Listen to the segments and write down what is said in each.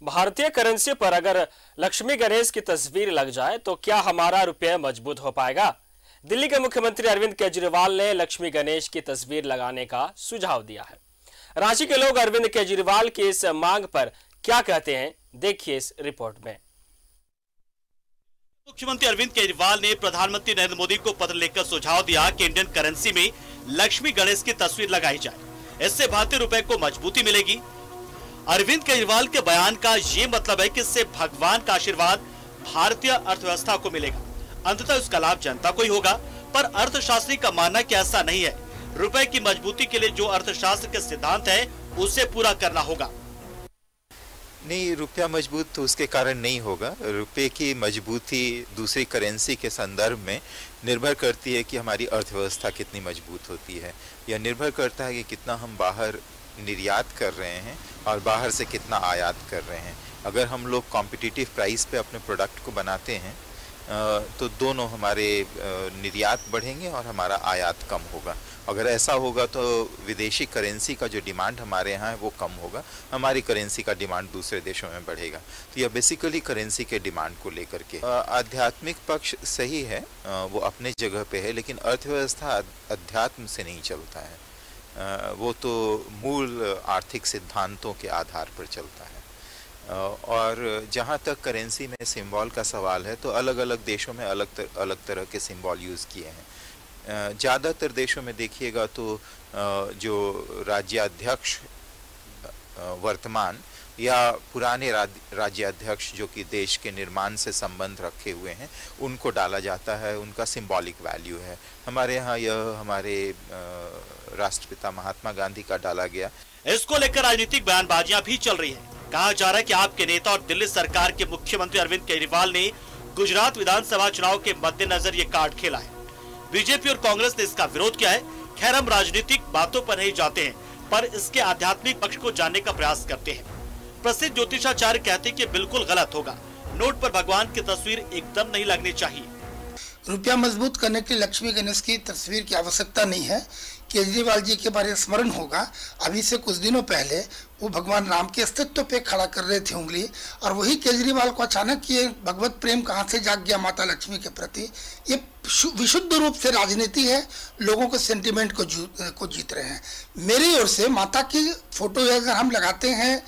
भारतीय करेंसी पर अगर लक्ष्मी गणेश की तस्वीर लग जाए तो क्या हमारा रुपया मजबूत हो पाएगा? दिल्ली के मुख्यमंत्री अरविंद केजरीवाल ने लक्ष्मी गणेश की तस्वीर लगाने का सुझाव दिया है। रांची के लोग अरविंद केजरीवाल की इस मांग पर क्या कहते हैं, देखिए इस रिपोर्ट में। मुख्यमंत्री अरविंद केजरीवाल ने प्रधानमंत्री नरेंद्र मोदी को पत्र लिखकर सुझाव दिया कि इंडियन करेंसी में लक्ष्मी गणेश की तस्वीर लगाई जाए। इससे भारतीय रुपए को मजबूती मिलेगी। अरविंद केजरीवाल के बयान का ये मतलब है कि इससे भगवान का आशीर्वाद भारतीय अर्थव्यवस्था को मिलेगा। अंततः उसका लाभ जनता को ही होगा, पर अर्थशास्त्री का मानना कि ऐसा नहीं है। रुपए की मजबूती के लिए जो अर्थशास्त्र के सिद्धांत है उसे पूरा करना होगा। नहीं, रुपया मजबूत तो उसके कारण नहीं होगा। रुपये की मजबूती दूसरी करेंसी के संदर्भ में निर्भर करती है कि हमारी अर्थव्यवस्था कितनी मजबूत होती है। यह निर्भर करता है कि कितना हम बाहर निर्यात कर रहे हैं और बाहर से कितना आयात कर रहे हैं। अगर हम लोग कॉम्पिटिटिव प्राइस पे अपने प्रोडक्ट को बनाते हैं तो दोनों हमारे निर्यात बढ़ेंगे और हमारा आयात कम होगा। अगर ऐसा होगा तो विदेशी करेंसी का जो डिमांड हमारे यहाँ है वो कम होगा, हमारी करेंसी का डिमांड दूसरे देशों में बढ़ेगा। तो यह बेसिकली करेंसी के डिमांड को लेकर के आध्यात्मिक पक्ष सही है, वो अपने जगह पे है, लेकिन अर्थव्यवस्था अध्यात्म से नहीं चलता है। वो तो मूल आर्थिक सिद्धांतों के आधार पर चलता है। और जहाँ तक करेंसी में सिंबल का सवाल है तो अलग अलग देशों में अलग तरह के सिंबल यूज़ किए हैं। ज़्यादातर देशों में देखिएगा तो जो राज्याध्यक्ष वर्तमान या पुराने राज्याध्यक्ष जो कि देश के निर्माण से संबंध रखे हुए हैं उनको डाला जाता है, उनका सिंबॉलिक वैल्यू है। हमारे यहाँ यह हमारे राष्ट्रपिता महात्मा गांधी का डाला गया। इसको लेकर राजनीतिक बयानबाजियां भी चल रही है। कहा जा रहा है कि आपके नेता और दिल्ली सरकार के मुख्यमंत्री अरविंद केजरीवाल ने गुजरात विधानसभा चुनाव के मद्देनजर ये कार्ड खेला है। बीजेपी और कांग्रेस ने इसका विरोध किया है। खैर, हम राजनीतिक बातों पर नहीं जाते हैं, पर इसके आध्यात्मिक पक्ष को जानने का प्रयास करते हैं। प्रसिद्ध ज्योतिषाचार्य कहते हैं कि बिल्कुल गलत होगा। नोट पर भगवान की तस्वीर एकदम नहीं लगनी चाहिए। रुपया मजबूत करने के लिए लक्ष्मी गणेश की तस्वीर की आवश्यकता नहीं है। केजरीवाल जी के बारे में स्मरण होगा, अभी से कुछ दिनों पहले वो भगवान राम के अस्तित्व पे खड़ा कर रहे थे उंगली, और वही केजरीवाल को अचानक ये भगवत प्रेम कहाँ से जाग गया माता लक्ष्मी के प्रति। ये विशुद्ध रूप से राजनीति है, लोगों के सेंटिमेंट को जीत रहे हैं। मेरी ओर से माता की फोटो अगर हम लगाते हैं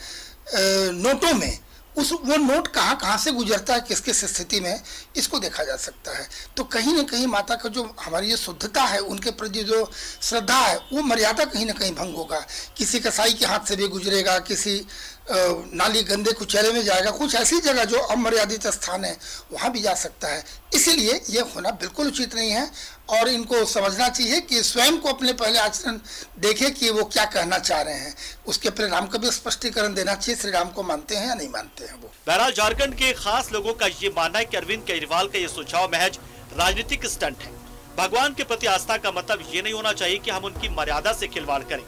नोटों में, वो नोट कहाँ से गुजरता है, किस किस स्थिति में, इसको देखा जा सकता है। तो कहीं ना कहीं माता का जो हमारी ये शुद्धता है, उनके प्रति जो श्रद्धा है, वो मर्यादा कहीं ना कहीं भंग होगा। किसी कसाई के हाथ से भी गुजरेगा, किसी नाली गंदे कुचेरे में जाएगा, कुछ ऐसी जगह जो अमर्यादित स्थान है वहाँ भी जा सकता है। इसीलिए ये होना बिल्कुल उचित नहीं है और इनको समझना चाहिए कि स्वयं को अपने पहले आचरण देखे कि वो क्या कहना चाह रहे हैं, उसके परिणाम का भी स्पष्टीकरण देना चाहिए। श्री राम को मानते हैं या नहीं मानते हैं वो। बहरहाल झारखंड के खास लोगों का ये मानना है कि अरविंद केजरीवाल का ये सुझाव महज राजनीतिक स्टंट है। भगवान के प्रति आस्था का मतलब ये नहीं होना चाहिए कि हम उनकी मर्यादा से खिलवाड़ करें।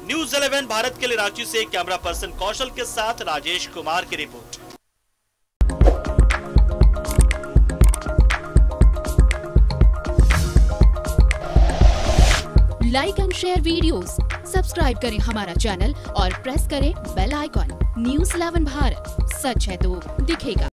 न्यूज़ 11 भारत के लिए रांची से कैमरा पर्सन कौशल के साथ राजेश कुमार की report. Like and share videos, subscribe करें हमारा चैनल और प्रेस करें बेल आइकॉन। न्यूज़ 11 भारत, सच है तो दिखेगा।